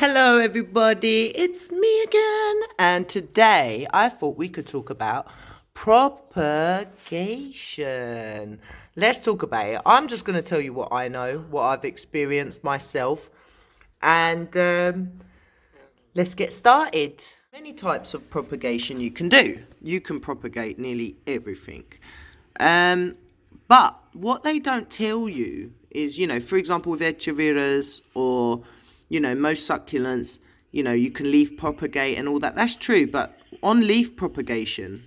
Hello everybody, it's me again, and today I thought we could talk about propagation. Let's talk about it. I'm just going to tell you what I know, what I've experienced myself, and let's get started. Many types of propagation you can do. You can propagate nearly everything. But what they don't tell you is, for example, with echeverias or, most succulents, you can leaf propagate and all that. That's true. But on leaf propagation,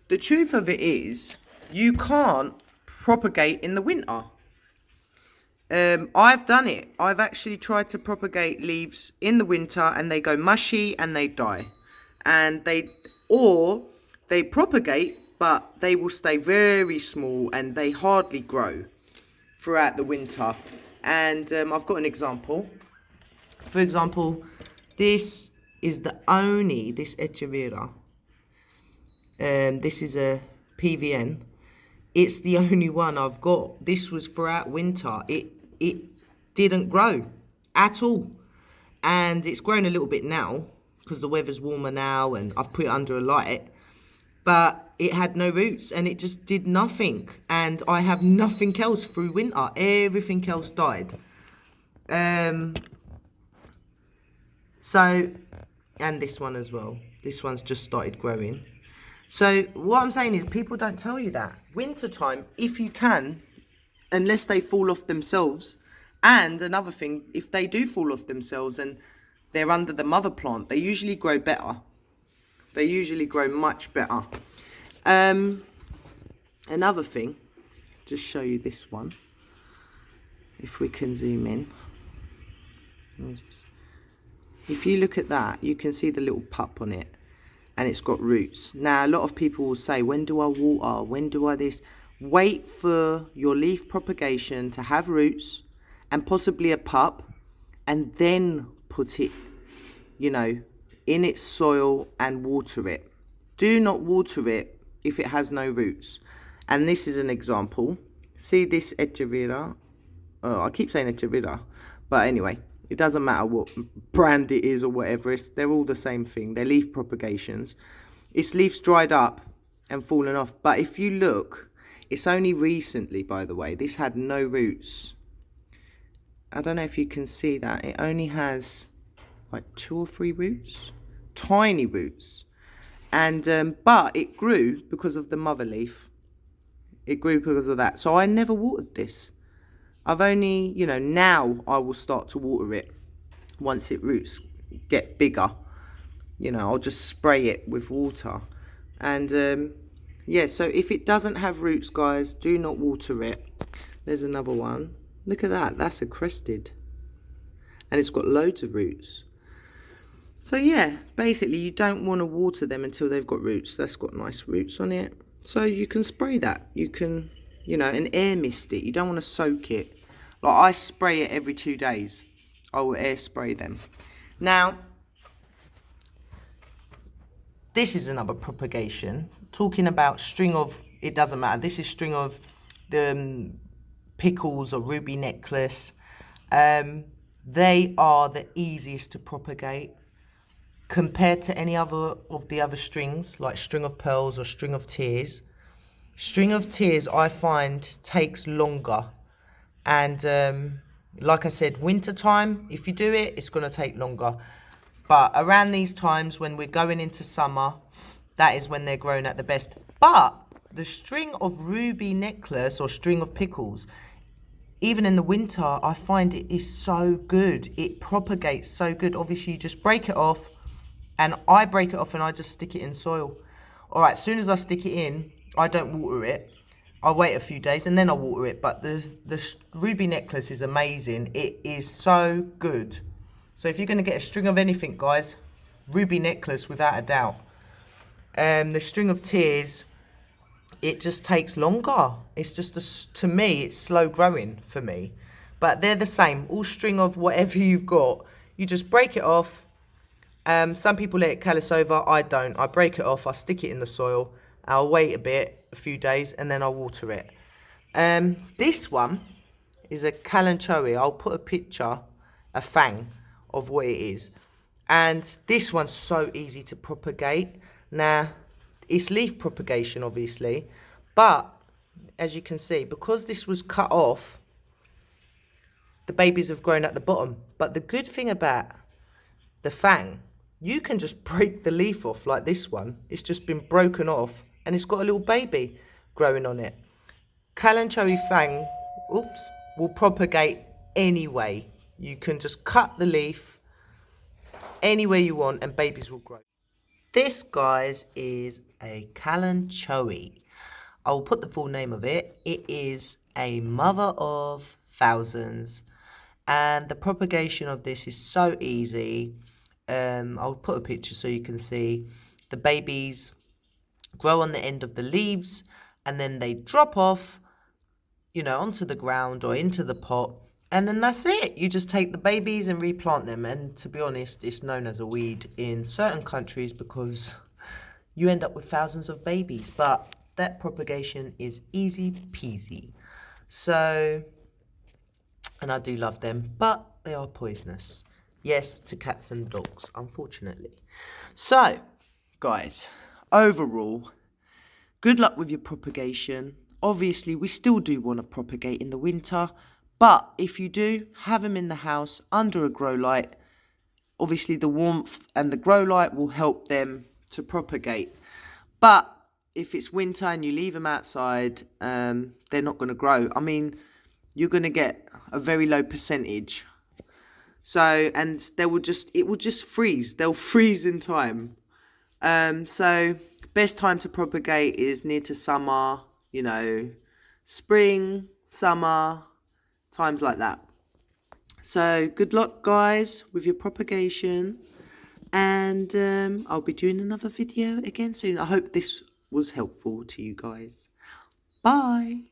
the truth of it is you can't propagate in the winter. I've done it. I've actually tried to propagate leaves in the winter and they go mushy and they die. And they propagate, but they will stay very small and they hardly grow throughout the winter. And I've got an example. For example, this is this echeveria. This is a PVN. It's the only one I've got. This was throughout winter. It didn't grow at all. And it's grown a little bit now because the weather's warmer now and I've put it under a light. But it had no roots and it just did nothing. And I have nothing else through winter. Everything else died. And this one as well. This one's just started growing. So what I'm saying is people don't tell you that. Wintertime, if you can, unless they fall off themselves. And another thing, if they do fall off themselves and they're under the mother plant, they usually grow better. They usually grow much better. Another thing, just show you this one. If we can zoom in. If you look at that, you can see the little pup on it. And it's got roots. Now, a lot of people will say, when do I water? When do I this? Wait for your leaf propagation to have roots and possibly a pup. And then put it, in its soil and water it. Do not water it if it has no roots. And this is an example. See this echeveria? Oh, I keep saying echeveria. But anyway, it doesn't matter what brand it is or whatever. They're all the same thing. They're leaf propagations. Its leaves dried up and fallen off. But if you look, it's only recently, by the way. This had no roots. I don't know if you can see that. It only has like 2 or 3 roots. Tiny roots. And but it grew because of the mother leaf. It grew because of that. So I never watered this. I've only, now I will start to water it once its roots get bigger. I'll just spray it with water. And, yeah, so if it doesn't have roots, guys, do not water it. There's another one. Look at that. That's a crested. And it's got loads of roots. So, yeah, basically you don't want to water them until they've got roots. That's got nice roots on it. So you can spray that. You can, and air mist it. You don't want to soak it. Like I spray it every 2 days. I will air spray them. Now, this is another propagation. Talking about string of, it doesn't matter. This is string of the pickles or ruby necklace. They are the easiest to propagate compared to any other of the other strings, like string of pearls or string of tears. String of tears, I find, takes longer. And like I said, winter time, if you do it, it's going to take longer. But around these times when we're going into summer, that is when they're growing at the best. But the string of ruby necklace or string of pickles, even in the winter, I find it is so good. It propagates so good. Obviously, you just break it off. And I break it off and I just stick it in soil. All right, as soon as I stick it in, I don't water it. I wait a few days and then I water it. But the ruby necklace is amazing. It is so good. So if you're going to get a string of anything, guys, ruby necklace without a doubt. The string of tears, it just takes longer. It's just, to me, it's slow growing for me. But they're the same. All string of whatever you've got, you just break it off. Some people let it callus over. I don't. I break it off. I stick it in the soil. I'll wait a few days, and then I'll water it. This one is a calanchoe. I'll put a picture, a fang, of what it is. And this one's so easy to propagate. Now, it's leaf propagation, obviously, but as you can see, because this was cut off, the babies have grown at the bottom. But the good thing about the fang, you can just break the leaf off like this one. It's just been broken off and it's got a little baby growing on it. Kalanchoe fang, will propagate anyway. You can just cut the leaf anywhere you want and babies will grow. This, guys, is a kalanchoe. I will put the full name of it. It is a mother of thousands, and the propagation of this is so easy. I'll put a picture so you can see. The babies grow on the end of the leaves and then they drop off, onto the ground or into the pot, and then that's it. You just take the babies and replant them. And to be honest, it's known as a weed in certain countries because you end up with thousands of babies, but that propagation is easy peasy. So, and I do love them, but they are poisonous. Yes, to cats and dogs, unfortunately. So, guys, overall, good luck with your propagation. Obviously, we still do want to propagate in the winter, but if you do, have them in the house under a grow light. Obviously, the warmth and the grow light will help them to propagate. But if it's winter and you leave them outside, they're not going to grow. I mean, you're going to get a very low percentage. So, and it will just freeze. They'll freeze in time. So best time to propagate is near to summer, spring, summer, times like that. So good luck, guys, with your propagation. And I'll be doing another video again soon. I hope this was helpful to you guys. Bye.